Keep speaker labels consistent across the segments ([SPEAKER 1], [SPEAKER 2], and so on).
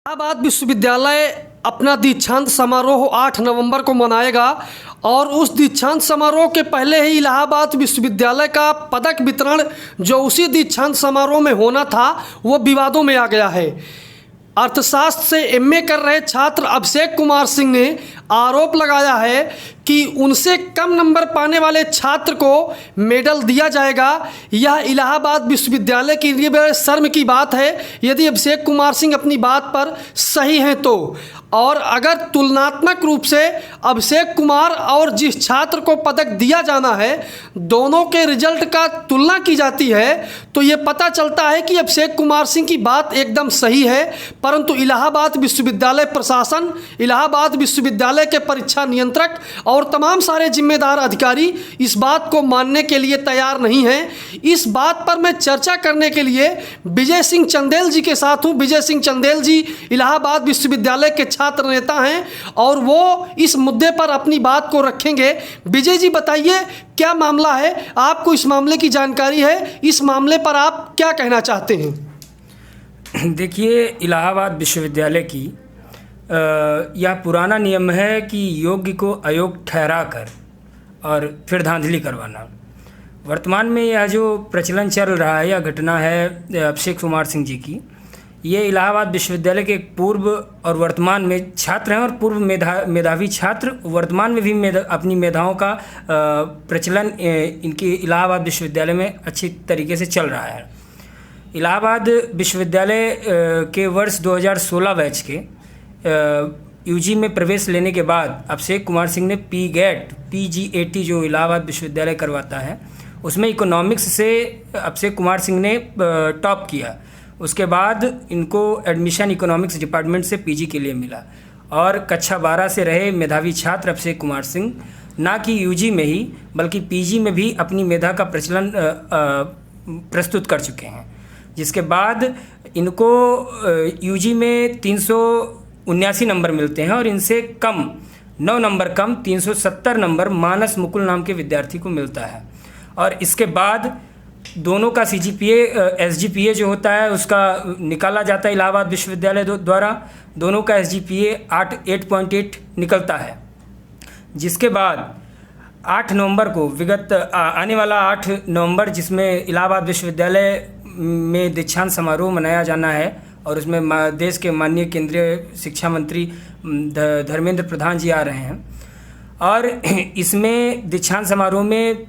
[SPEAKER 1] इलाहाबाद विश्वविद्यालय अपना दीक्षांत समारोह 8 नवंबर को मनाएगा और उस दीक्षांत समारोह के पहले ही इलाहाबाद विश्वविद्यालय का पदक वितरण जो उसी दीक्षांत समारोह में होना था वो विवादों में आ गया है। अर्थशास्त्र से एमए कर रहे छात्र अभिषेक कुमार सिंह ने आरोप लगाया है कि उनसे कम नंबर पाने वाले छात्र को मेडल दिया जाएगा। यह इलाहाबाद विश्वविद्यालय के लिए बड़े शर्म की बात है यदि अभिषेक कुमार सिंह अपनी बात पर सही हैं तो। और अगर तुलनात्मक रूप से अभिषेक कुमार और जिस छात्र को पदक दिया जाना है दोनों के रिजल्ट का तुलना की जाती है तो ये पता चलता है कि अभिषेक कुमार सिंह की बात एकदम सही है, परंतु इलाहाबाद विश्वविद्यालय प्रशासन, इलाहाबाद विश्वविद्यालय के परीक्षा नियंत्रक और तमाम सारे जिम्मेदार अधिकारी इस बात को मानने के लिए तैयार नहीं हैं। इस बात पर मैं चर्चा करने के लिए विजय सिंह चंदेल जी के साथ हूँ। विजय सिंह चंदेल जी इलाहाबाद विश्वविद्यालय के छात्र नेता हैं और वो इस मुद्दे पर अपनी बात को रखेंगे। विजय जी बताइए क्या मामला है, आपको इस मामले की जानकारी है, इस मामले पर आप क्या कहना चाहते हैं?
[SPEAKER 2] देखिए, इलाहाबाद विश्वविद्यालय की यह पुराना नियम है कि योग्य को अयोग्य ठहरा कर और फिर धांधली करवाना। वर्तमान में यह जो प्रचलन चल रहा है, यह घटना है अभिषेक कुमार सिंह जी की। ये इलाहाबाद विश्वविद्यालय के पूर्व और वर्तमान में छात्र हैं और पूर्व मेधावी छात्र वर्तमान में भी अपनी मेधाओं का प्रचलन इनके इलाहाबाद विश्वविद्यालय में अच्छी तरीके से चल रहा है। इलाहाबाद विश्वविद्यालय के वर्ष 2016 बैच के यूजी में प्रवेश लेने के बाद अभिषेक कुमार सिंह ने PGAT जो इलाहाबाद विश्वविद्यालय करवाता है उसमें इकोनॉमिक्स से अभिषेक कुमार सिंह ने टॉप किया। उसके बाद इनको एडमिशन इकोनॉमिक्स डिपार्टमेंट से पीजी के लिए मिला और कक्षा 12 से रहे मेधावी छात्र अभिषेक कुमार सिंह ना कि यूजी में ही बल्कि पीजी में भी अपनी मेधा का प्रचलन प्रस्तुत कर चुके हैं, जिसके बाद इनको यूजी में 379 नंबर मिलते हैं और इनसे कम 9 नंबर कम 370 नंबर मानस मुकुल नाम के विद्यार्थी को मिलता है। और इसके बाद दोनों का CGPA SGPA जो होता है उसका निकाला जाता है इलाहाबाद विश्वविद्यालय द्वारा। दोनों का SGPA 8.8 निकलता है, जिसके बाद 8 नवंबर को आने वाला 8 नवंबर जिसमें इलाहाबाद विश्वविद्यालय में दीक्षांत समारोह मनाया जाना है और उसमें देश के माननीय केंद्रीय शिक्षा मंत्री धर्मेंद्र प्रधान जी आ रहे हैं। और इसमें दीक्षांत समारोह में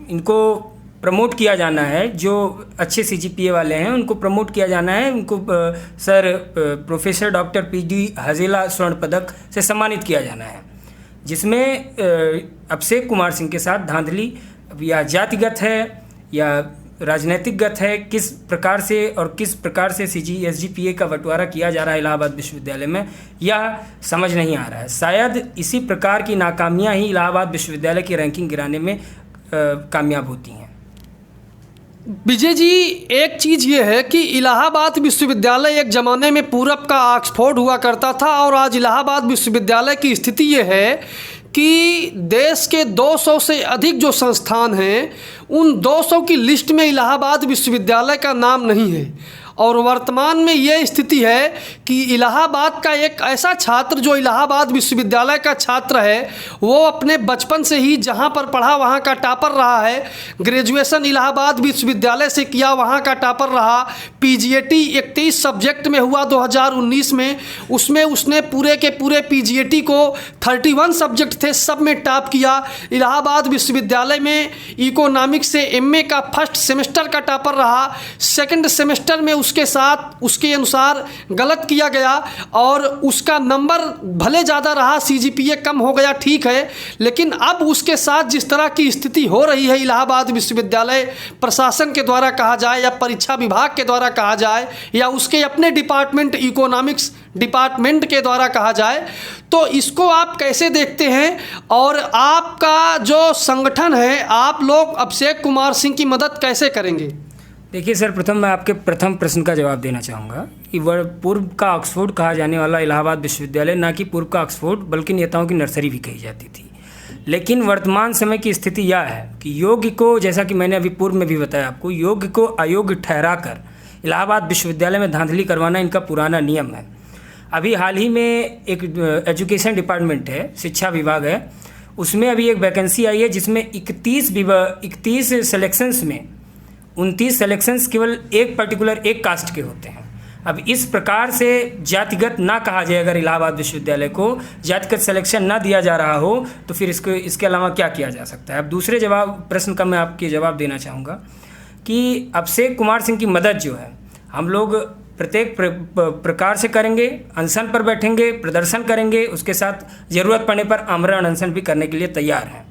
[SPEAKER 2] इनको प्रमोट किया जाना है, जो अच्छे CGPA वाले हैं उनको प्रमोट किया जाना है। उनको प्रोफेसर डॉक्टर PD हजेला स्वर्ण पदक से सम्मानित किया जाना है, जिसमें अभिषेक कुमार सिंह के साथ धांधली या जातिगत है या राजनीतिकगत है, किस प्रकार से SGPA का बंटवारा किया जा रहा है इलाहाबाद विश्वविद्यालय में, यह समझ नहीं आ रहा है। शायद इसी प्रकार की नाकामियां ही इलाहाबाद विश्वविद्यालय की रैंकिंग गिराने में कामयाब होती हैं।
[SPEAKER 1] विजय जी, एक चीज़ ये है कि इलाहाबाद विश्वविद्यालय एक ज़माने में पूरब का ऑक्सफोर्ड हुआ करता था और आज इलाहाबाद विश्वविद्यालय की स्थिति ये है कि देश के 200 से अधिक जो संस्थान हैं उन 200 की लिस्ट में इलाहाबाद विश्वविद्यालय का नाम नहीं है। और वर्तमान में ये स्थिति है कि इलाहाबाद का एक ऐसा छात्र जो इलाहाबाद विश्वविद्यालय का छात्र है वो अपने बचपन से ही जहाँ पर पढ़ा वहाँ का टॉपर रहा है, ग्रेजुएशन इलाहाबाद विश्वविद्यालय से किया वहाँ का टॉपर रहा, PGAT 31 सब्जेक्ट में हुआ 2019 में, उसमें उसने पूरे के पूरे PGAT को 31 सब्जेक्ट थे सब में टॉप किया। इलाहाबाद विश्वविद्यालय में इकोनॉमिक्स से MA का फर्स्ट सेमेस्टर का टॉपर रहा, सेकेंड सेमेस्टर में उसके साथ उसके अनुसार गलत किया गया और उसका नंबर भले ज़्यादा रहा, CGPA कम हो गया, ठीक है, लेकिन अब उसके साथ जिस तरह की स्थिति हो रही है इलाहाबाद विश्वविद्यालय प्रशासन के द्वारा कहा जाए या परीक्षा विभाग के द्वारा कहा जाए या उसके अपने डिपार्टमेंट इकोनॉमिक्स डिपार्टमेंट के द्वारा कहा जाए, तो इसको आप कैसे देखते हैं? और आपका जो संगठन है, आप लोग अभिषेक कुमार सिंह की मदद कैसे करेंगे?
[SPEAKER 2] देखिए सर, प्रथम मैं आपके प्रथम प्रश्न का जवाब देना चाहूँगा कि वह पूर्व का ऑक्सफोर्ड कहा जाने वाला इलाहाबाद विश्वविद्यालय ना कि पूर्व का ऑक्सफोर्ड बल्कि नेताओं की नर्सरी भी कही जाती थी। लेकिन वर्तमान समय की स्थिति यह है कि योग्य को, जैसा कि मैंने अभी पूर्व में भी बताया आपको, योग्य को अयोग्य ठहरा कर इलाहाबाद विश्वविद्यालय में धांधली करवाना इनका पुराना नियम है। अभी हाल ही में एक एजुकेशन डिपार्टमेंट है, शिक्षा विभाग है, उसमें अभी एक वैकेंसी आई है जिसमें 31 सिलेक्शंस में 29 सिलेक्शंस केवल एक पर्टिकुलर एक कास्ट के होते हैं। अब इस प्रकार से जातिगत ना कहा जाए, अगर इलाहाबाद विश्वविद्यालय को जातिगत सिलेक्शन ना दिया जा रहा हो तो फिर इसके अलावा क्या किया जा सकता है। अब दूसरे प्रश्न का मैं आपके जवाब देना चाहूँगा कि अभिषेक कुमार सिंह की मदद जो है हम लोग प्रत्येक प्रकार से करेंगे, अनशन पर बैठेंगे, प्रदर्शन करेंगे, उसके साथ ज़रूरत पड़ने पर आमरण अनशन भी करने के लिए तैयार हैं।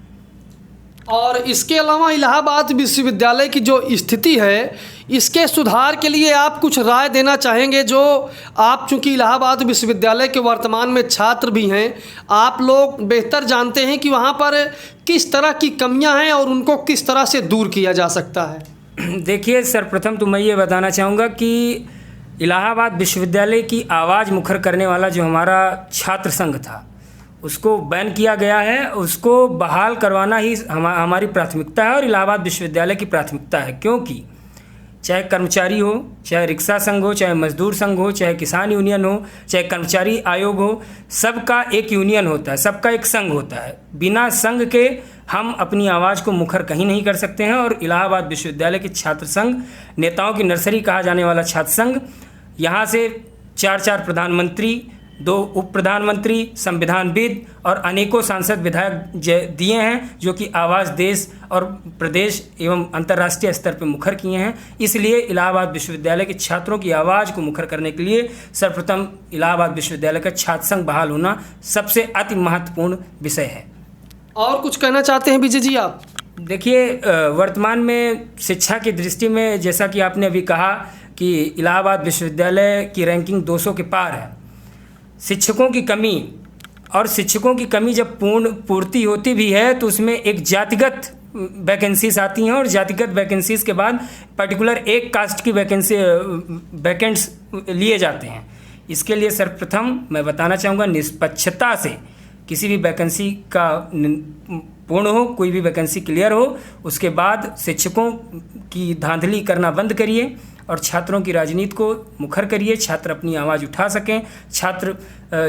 [SPEAKER 1] और इसके अलावा इलाहाबाद विश्वविद्यालय की जो स्थिति है, इसके सुधार के लिए आप कुछ राय देना चाहेंगे? जो आप चूंकि इलाहाबाद विश्वविद्यालय के वर्तमान में छात्र भी हैं, आप लोग बेहतर जानते हैं कि वहाँ पर किस तरह की कमियाँ हैं और उनको किस तरह से दूर किया जा सकता है।
[SPEAKER 2] देखिए, सर्वप्रथम तो मैं ये बताना चाहूँगा कि इलाहाबाद विश्वविद्यालय की आवाज़ मुखर करने वाला जो हमारा छात्र संघ था उसको बैन किया गया है। उसको बहाल करवाना ही हमारी प्राथमिकता है और इलाहाबाद विश्वविद्यालय की प्राथमिकता है, क्योंकि चाहे कर्मचारी हो, चाहे रिक्शा संघ हो, चाहे मजदूर संघ हो, चाहे किसान यूनियन हो, चाहे कर्मचारी आयोग हो, सबका एक यूनियन होता है, सबका एक संघ होता है। बिना संघ के हम अपनी आवाज़ को मुखर कहीं नहीं कर सकते हैं। और इलाहाबाद विश्वविद्यालय के छात्र संघ, नेताओं की नर्सरी कहा जाने वाला छात्र संघ, यहाँ से 4 प्रधानमंत्री, 2 उप प्रधानमंत्री, संविधानविद और अनेकों सांसद विधायक दिए हैं, जो कि आवाज़ देश और प्रदेश एवं अंतर्राष्ट्रीय स्तर पर मुखर किए हैं। इसलिए इलाहाबाद विश्वविद्यालय के छात्रों की आवाज़ को मुखर करने के लिए सर्वप्रथम इलाहाबाद विश्वविद्यालय का छात्र संघ बहाल होना सबसे अति महत्वपूर्ण विषय है।
[SPEAKER 1] और कुछ कहना चाहते हैं विजय जी आप?
[SPEAKER 2] देखिए, वर्तमान में शिक्षा की दृष्टि में जैसा कि आपने अभी कहा कि इलाहाबाद विश्वविद्यालय की रैंकिंग 200 के पार है। शिक्षकों की कमी, और शिक्षकों की कमी जब पूर्ति होती भी है तो उसमें एक जातिगत वैकेंसीज आती हैं और जातिगत वैकेंसीज के बाद पर्टिकुलर एक कास्ट की वैकेंट्स लिए जाते हैं। इसके लिए सर्वप्रथम मैं बताना चाहूँगा, निष्पक्षता से किसी भी वैकेंसी का पूर्ण हो, कोई भी वैकेंसी क्लियर हो, उसके बाद शिक्षकों की धांधली करना बंद करिए और छात्रों की राजनीति को मुखर करिए। छात्र अपनी आवाज़ उठा सकें।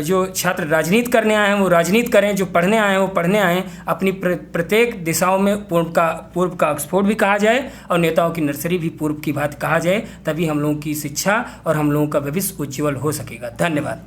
[SPEAKER 2] जो छात्र राजनीति करने आए हैं वो राजनीति करें, जो पढ़ने आए हैं वो पढ़ने आएँ। अपनी प्रत्येक दिशाओं में पूर्व का ऑक्सफोर्ड भी कहा जाए और नेताओं की नर्सरी भी पूर्व की बात कहा जाए, तभी हम लोगों की शिक्षा और हम लोगों का भविष्य उज्ज्वल हो सकेगा। धन्यवाद।